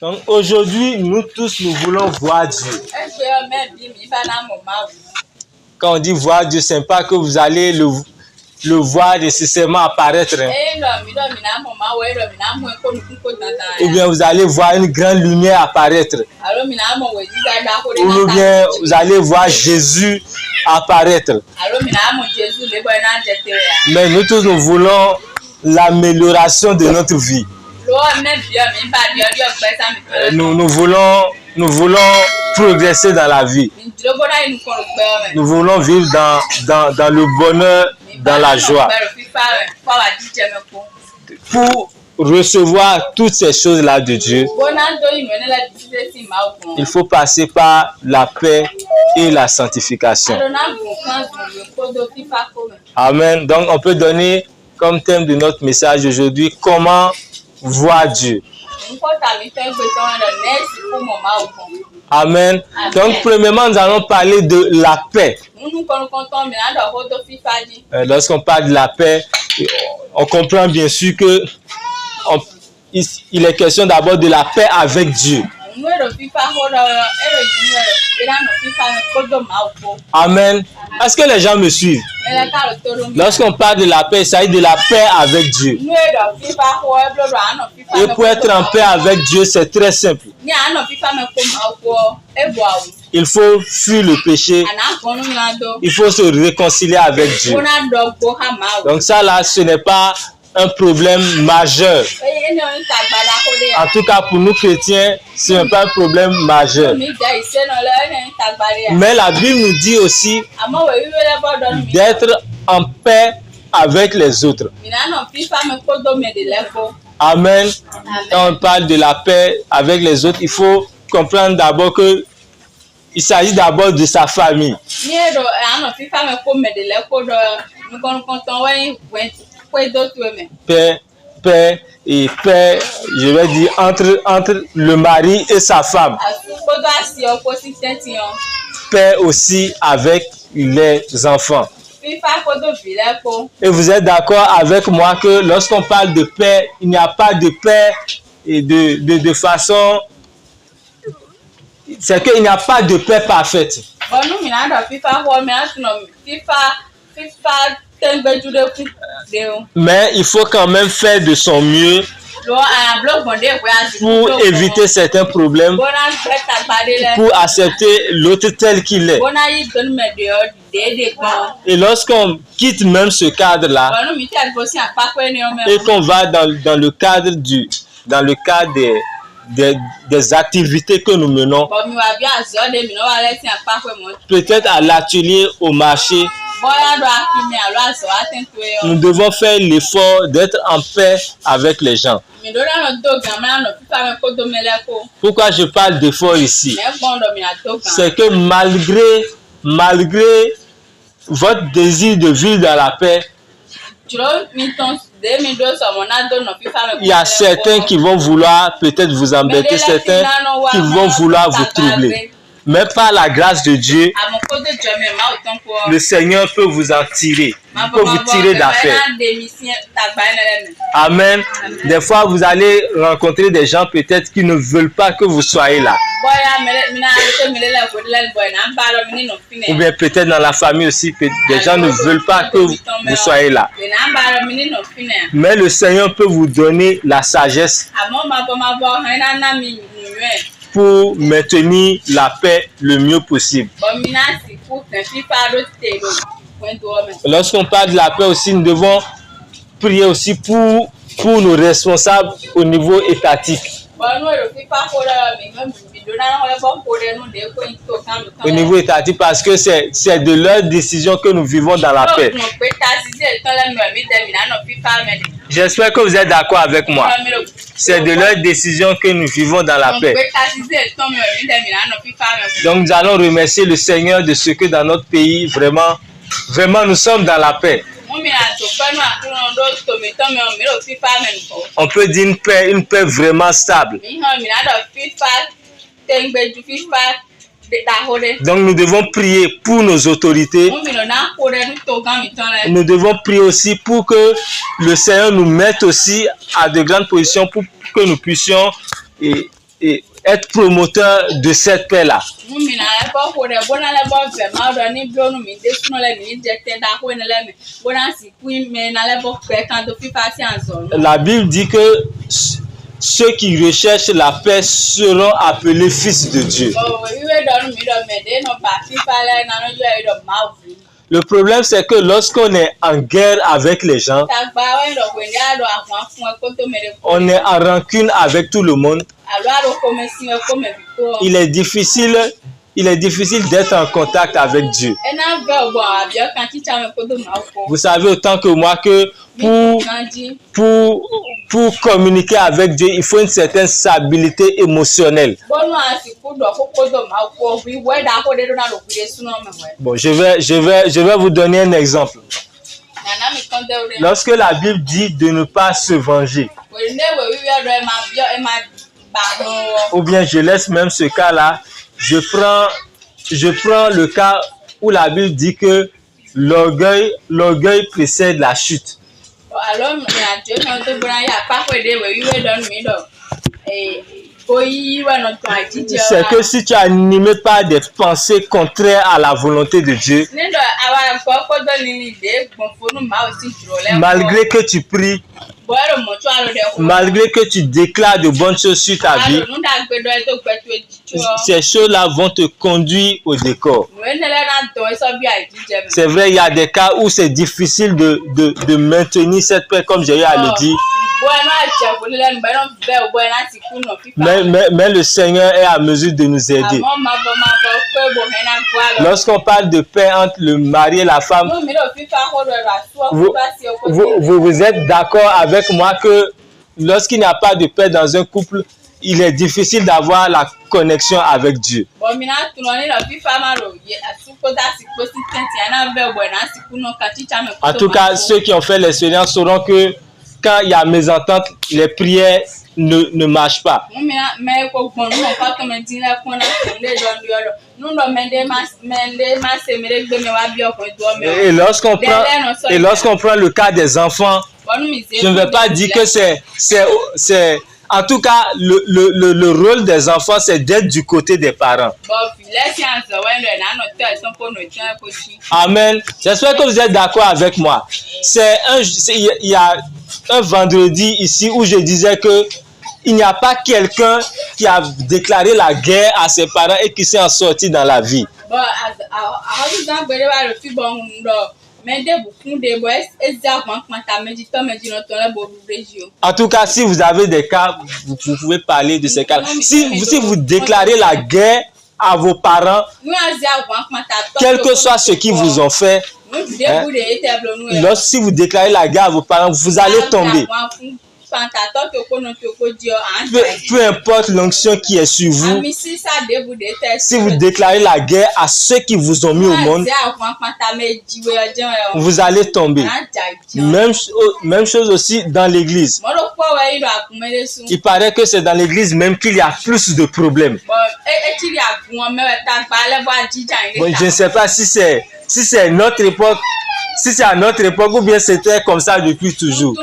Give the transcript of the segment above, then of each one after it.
Donc aujourd'hui, nous tous, nous voulons voir Dieu. Quand on dit voir Dieu, ce n'est pas que vous allez le voir nécessairement apparaître. Ou bien vous allez voir une grande lumière apparaître. Ou bien vous allez voir Jésus apparaître. Mais nous tous, nous voulons l'amélioration de notre vie. Nous voulons progresser dans la vie. Nous voulons vivre dans le bonheur, dans la joie. Pour recevoir toutes ces choses-là de Dieu, il faut passer par la paix et la sanctification. Amen. Donc on peut donner comme thème de notre message aujourd'hui, comment voir Dieu. Amen. Donc, premièrement, nous allons parler de la paix. Lorsqu'on parle de la paix, on comprend bien sûr que il est question d'abord de la paix avec Dieu. Amen. Est-ce que les gens me suivent? Lorsqu'on parle de la paix, il s'agit de la paix avec Dieu. Et pour être en paix avec Dieu, c'est très simple. Il faut fuir le péché. Il faut se réconcilier avec Dieu. Donc ça là, ce n'est pas un problème majeur. En tout cas, pour nous chrétiens, ce n'est pas un problème majeur. Mais la Bible nous dit aussi d'être en paix avec les autres. Amen. Quand on parle de la paix avec les autres, il faut comprendre d'abord que il s'agit d'abord de sa famille. Paix, je vais dire, entre le mari et sa femme. Paix aussi avec les enfants. Et vous êtes d'accord avec moi que lorsqu'on parle de paix, il n'y a pas de paix et de façon... C'est qu'il n'y a pas de paix parfaite. Mais il faut quand même faire de son mieux pour éviter certains problèmes, pour accepter l'autre tel qu'il est. Et lorsqu'on quitte même ce cadre-là, et qu'on va dans le cadre des activités que nous menons, peut-être à l'atelier, au marché, nous devons faire l'effort d'être en paix avec les gens. Pourquoi je parle d'effort ici? C'est que malgré votre désir de vivre dans la paix, il y a certains qui vont vouloir peut-être vous embêter, certains qui vont vouloir vous troubler. Mais par la grâce de Dieu, le Seigneur peut vous en tirer. Il peut vous tirer d'affaire. Amen. Des fois, vous allez rencontrer des gens peut-être qui ne veulent pas que vous soyez là. Ou bien peut-être dans la famille aussi, des gens ne veulent pas que vous soyez là. Mais le Seigneur peut vous donner la sagesse pour maintenir la paix le mieux possible. Lorsqu'on parle de la paix aussi, nous devons prier aussi pour nos responsables au niveau étatique. Au niveau étatique, parce que c'est de leur décision que nous vivons dans la paix. J'espère que vous êtes d'accord avec moi. C'est de leur décision que nous vivons dans la paix. Donc nous allons remercier le Seigneur de ce que dans notre pays, vraiment nous sommes dans la paix. On peut dire une paix vraiment stable. Donc nous devons prier pour nos autorités. Nous devons prier aussi pour que le Seigneur nous mette aussi à de grandes positions pour que nous puissions être promoteur de cette paix-là. La Bible dit que ceux qui recherchent la paix seront appelés fils de Dieu. Le problème, c'est que lorsqu'on est en guerre avec les gens, on est en rancune avec tout le monde, il est difficile d'être en contact avec Dieu. Vous savez autant que moi que pour communiquer avec Dieu, il faut une certaine stabilité émotionnelle. Bon, je vais vous donner un exemple. Lorsque la Bible dit de ne pas se venger, ou bien je laisse même ce cas-là, je prends le cas où la Bible dit que l'orgueil précède la chute. C'est que si tu es animé par des pensées contraires à la volonté de Dieu, malgré que tu pries, malgré que tu déclares de bonnes choses sur ta vie, ces choses-là vont te conduire au décor. C'est vrai, il y a des cas où c'est difficile de maintenir cette paix, comme j'ai eu à le dire. Mais le Seigneur est à mesure de nous aider. Lorsqu'on parle de paix entre le mari et la femme, vous êtes d'accord avec moi que lorsqu'il n'y a pas de paix dans un couple, il est difficile d'avoir la connexion avec Dieu. En tout cas, ceux qui ont fait l'expérience sauront que quand il y a mésentente, les prières ne marchent pas. Et lorsqu'on prend le cas des enfants, je ne vais pas dire que c'est en tout cas, le rôle des enfants, c'est d'être du côté des parents. Amen. J'espère que vous êtes d'accord avec moi. Il y a un vendredi ici où je disais que il n'y a pas quelqu'un qui a déclaré la guerre à ses parents et qui s'est en sorti dans la vie. En tout cas, si vous avez des cas, vous pouvez parler de ces cas. Si vous déclarez la guerre à vos parents, quel que soit ce qu'ils vous ont fait, si vous déclarez la guerre à vos parents, vous allez tomber. Peu importe l'onction qui est sur vous, si vous déclarez la guerre à ceux qui vous ont mis au monde, vous allez tomber. Même chose aussi dans l'église. Il paraît que c'est dans l'église même qu'il y a plus de problèmes. Bon, je ne sais pas si c'est notre époque, si c'est à notre époque ou bien c'était comme ça depuis toujours.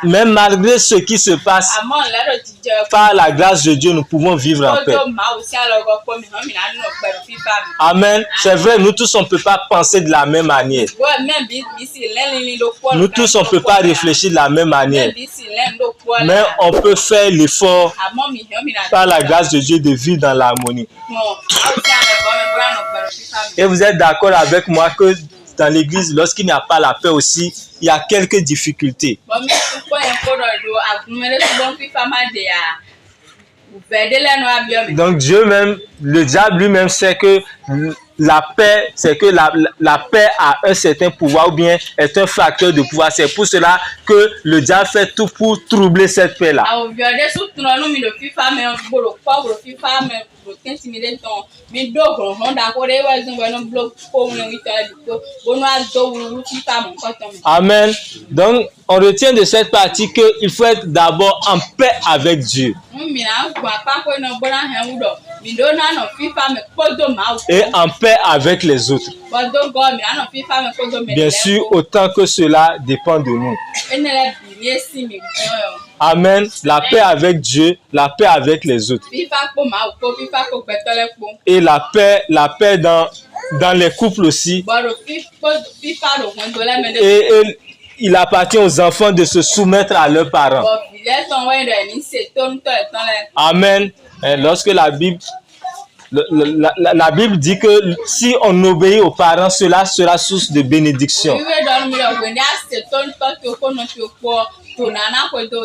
Mais malgré ce qui se passe, par la grâce de Dieu, nous pouvons vivre en paix. Amen. C'est vrai, nous tous, on ne peut pas penser de la même manière. Nous tous, on ne peut pas réfléchir de la même manière. Mais on peut faire l'effort, par la grâce de Dieu, de vivre dans l'harmonie. Et vous êtes d'accord avec moi que dans l'église, lorsqu'il n'y a pas la paix aussi, il y a quelques difficultés. Donc Dieu même, le diable lui-même sait que la paix, c'est que la paix a un certain pouvoir ou bien est un facteur de pouvoir. C'est pour cela que le diable fait tout pour troubler cette paix-là. Amen. Donc, on retient de cette partie qu'il faut être d'abord en paix avec Dieu. et en paix avec les autres. Bien sûr, autant que cela dépend de nous. Amen. La paix avec Dieu, la paix avec les autres. Et la paix dans les couples aussi. Et il appartient aux enfants de se soumettre à leurs parents. Amen. Et lorsque la Bible dit que si on obéit aux parents, cela sera source de bénédiction.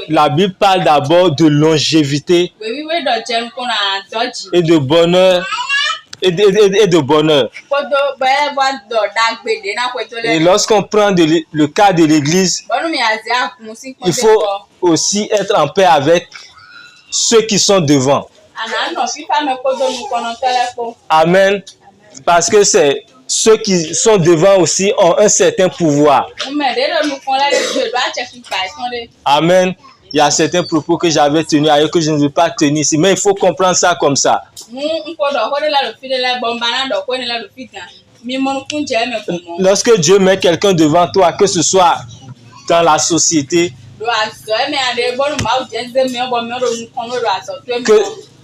La Bible parle d'abord de longévité et de bonheur. Et de bonheur. Et lorsqu'on prend le cas de l'Église, il faut aussi être en paix avec ceux qui sont devant. Amen. Parce que c'est ceux qui sont devant aussi ont un certain pouvoir. Amen. Il y a certains propos que j'avais tenus ailleurs que je ne veux pas tenir ici, mais il faut comprendre ça comme ça. Lorsque Dieu met quelqu'un devant toi, que ce soit dans la société,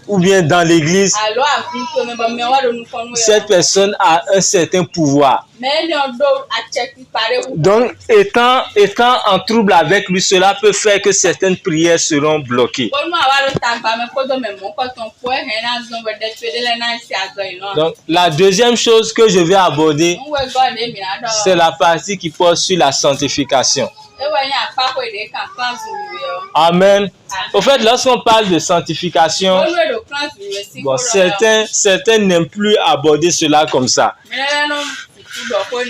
ou bien dans l'église, cette personne a un certain pouvoir. Donc, étant en trouble avec lui, cela peut faire que certaines prières seront bloquées. Donc, la deuxième chose que je vais aborder, c'est la partie qui porte sur la sanctification. Amen. Au fait, lorsqu'on parle de sanctification, bon, certains n'aiment plus aborder cela comme ça.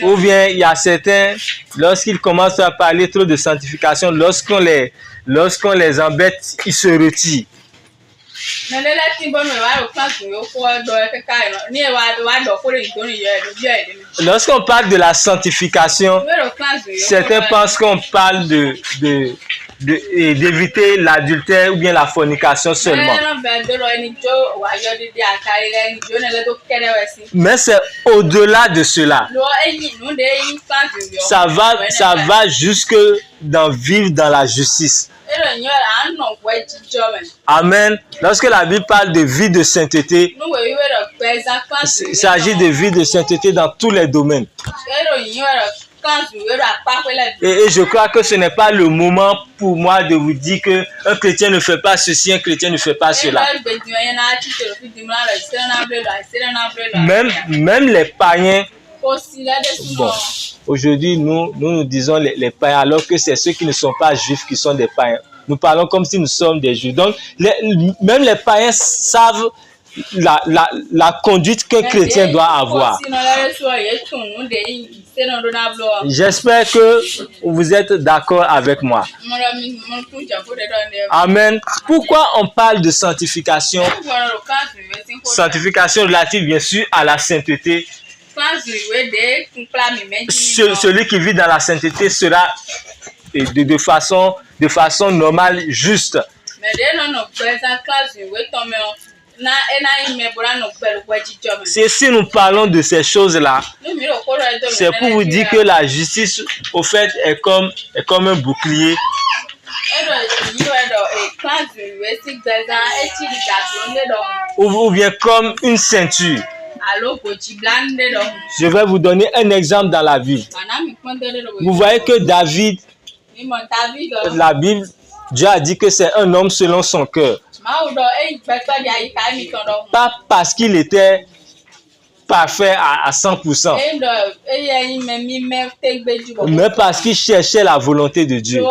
Ou bien il y a certains, lorsqu'ils commencent à parler trop de sanctification, lorsqu'on les embête, ils se retirent. Lorsqu'on parle de la sanctification, certains pensent qu'on parle d'éviter l'adultère ou bien la fornication seulement. Mais c'est au-delà de cela. Ça va jusque dans vivre dans la justice. Amen. Lorsque la Bible parle de vie de sainteté, il s'agit de vie de sainteté dans tous les domaines. Et je crois que ce n'est pas le moment pour moi de vous dire qu'un chrétien ne fait pas ceci, un chrétien ne fait pas cela. Même les païens, bon, aujourd'hui nous disons les païens alors que c'est ceux qui ne sont pas juifs qui sont des païens. Nous parlons comme si nous sommes des juifs. Donc même les païens savent la conduite qu'un chrétien doit avoir. J'espère que vous êtes d'accord avec moi. Amen. Pourquoi on parle de sanctification? Sanctification relative bien sûr à la sainteté. Celui qui vit dans la sainteté sera de façon normale, juste. Si nous parlons de ces choses-là, c'est pour vous dire que la justice, au fait, est comme un bouclier. Ou bien comme une ceinture. Je vais vous donner un exemple dans la Bible. Vous voyez que David, la Bible, Dieu a dit que c'est un homme selon son cœur. Pas parce qu'il était parfait à 100%, mais parce qu'il cherchait la volonté de Dieu.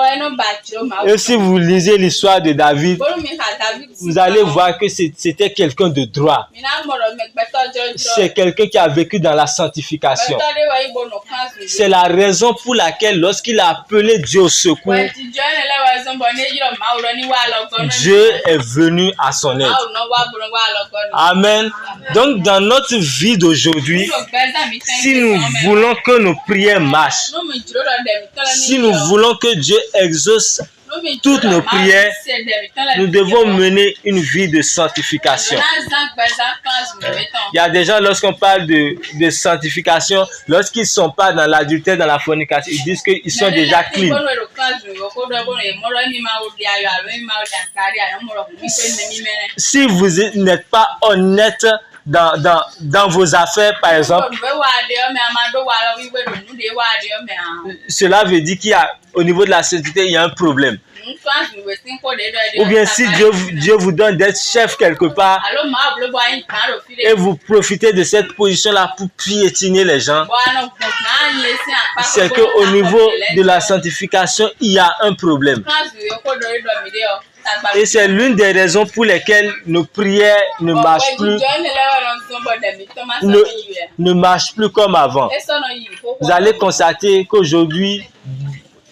Et si vous lisez l'histoire de David, vous allez voir que c'était quelqu'un de droit. C'est quelqu'un qui a vécu dans la sanctification. C'est la raison pour laquelle lorsqu'il a appelé Dieu au secours, Dieu est venu à son aide. Amen. Donc dans notre vie d'aujourd'hui, si nous voulons que nos prières marchent, si nous voulons que Dieu exauce toutes nos prières, nous devons mener une vie de sanctification. Il y a des gens, lorsqu'on parle de sanctification, lorsqu'ils ne sont pas dans l'adultère, dans la fornication, ils disent qu'ils sont déjà clean. Si vous n'êtes pas honnête dans vos affaires, par exemple, cela veut dire qu'il y a, au niveau de la sainteté, il y a un problème. Ou bien si Dieu vous donne d'être chef quelque part et vous profitez de cette position-là pour piétiner les gens, c'est qu'au niveau de la sanctification, il y a un problème. Et c'est l'une des raisons pour lesquelles nos prières ne marchent plus comme avant. Vous allez constater qu'aujourd'hui,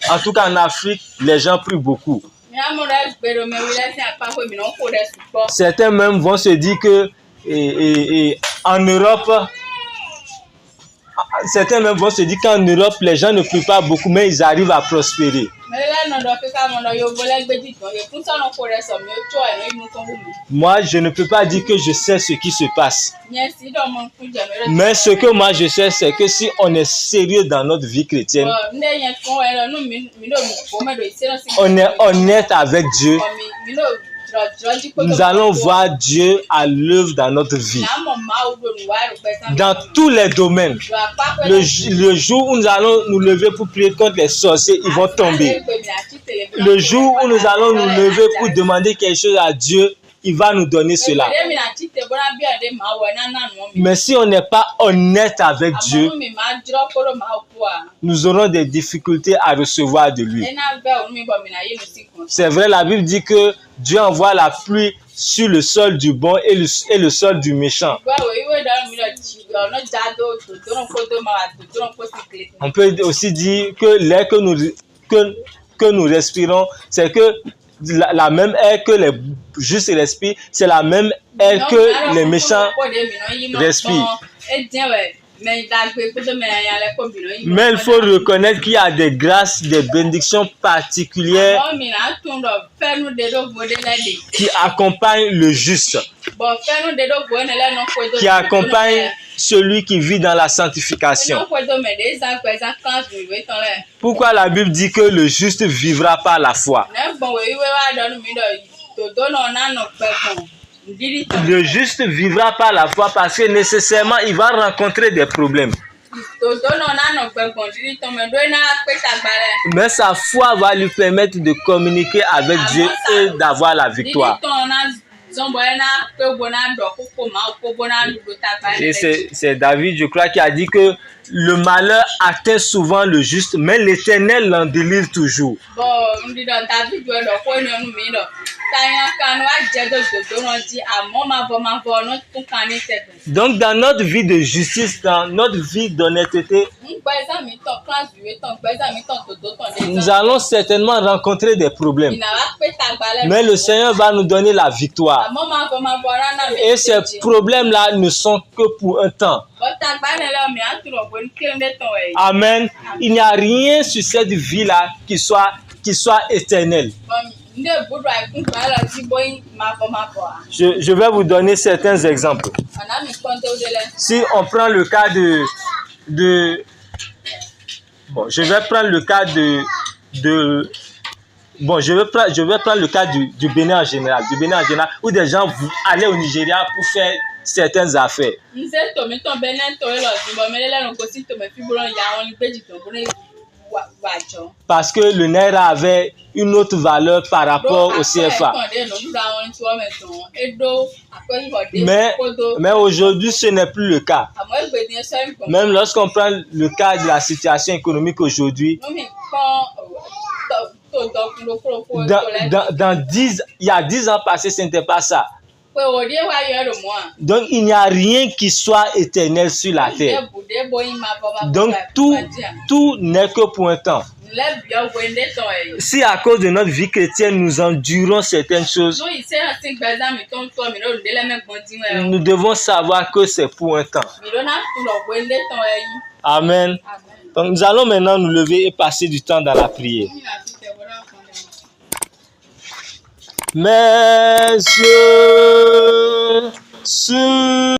en tout cas en Afrique, les gens prient beaucoup. Certains même vont se dire que en Europe, certains même vont se dire qu'en Europe, les gens ne prient pas beaucoup, mais ils arrivent à prospérer. Moi, je ne peux pas dire que je sais ce qui se passe. Mais ce que moi je sais, c'est que si on est sérieux dans notre vie chrétienne, on est honnête avec Dieu, nous allons voir Dieu à l'œuvre dans notre vie. Dans tous les domaines. Le jour où nous allons nous lever pour prier contre les sorciers, ils vont tomber. Le jour où nous allons nous lever pour demander quelque chose à Dieu, il va nous donner cela. Mais si on n'est pas honnête avec Dieu, nous aurons des difficultés à recevoir de lui. C'est vrai, la Bible dit que Dieu envoie la pluie sur le sol du bon et le sol du méchant. On peut aussi dire que l'air que nous respirons, c'est que la même air que les justes respirent, c'est la même air que les méchants respirent. Mais il faut reconnaître qu'il y a des grâces, des bénédictions particulières qui accompagnent le juste, qui accompagnent celui qui vit dans la sanctification. Pourquoi la Bible dit que le juste vivra par la foi? Le juste vivra par la foi parce que nécessairement il va rencontrer des problèmes. Mais sa foi va lui permettre de communiquer avec Dieu et d'avoir la victoire. Et c'est David, je crois, qui a dit que le malheur atteint souvent le juste, mais l'Éternel l'en délivre toujours. Donc dans notre vie de justice, dans notre vie d'honnêteté, nous allons certainement rencontrer des problèmes. Mais le Seigneur va nous donner la victoire. Et ces problèmes-là ne sont que pour un temps. Amen. Il n'y a rien sur cette vie-là qui soit éternel. Je vais vous donner certains exemples. Si on prend le cas je vais prendre le cas du Bénin en général. Où des gens allaient au Nigeria pour faire certaines affaires. Parce que le Naira avait une autre valeur par rapport au CFA. Mais aujourd'hui, ce n'est plus le cas. Même lorsqu'on prend le cas de la situation économique aujourd'hui, il y a 10 ans passés, ce n'était pas ça. Donc, il n'y a rien qui soit éternel sur la terre. Donc, tout n'est que pour un temps. Si à cause de notre vie chrétienne, nous endurons certaines choses, nous devons savoir que c'est pour un temps. Amen. Donc nous allons maintenant nous lever et passer du temps dans la prière. Mes yeux sur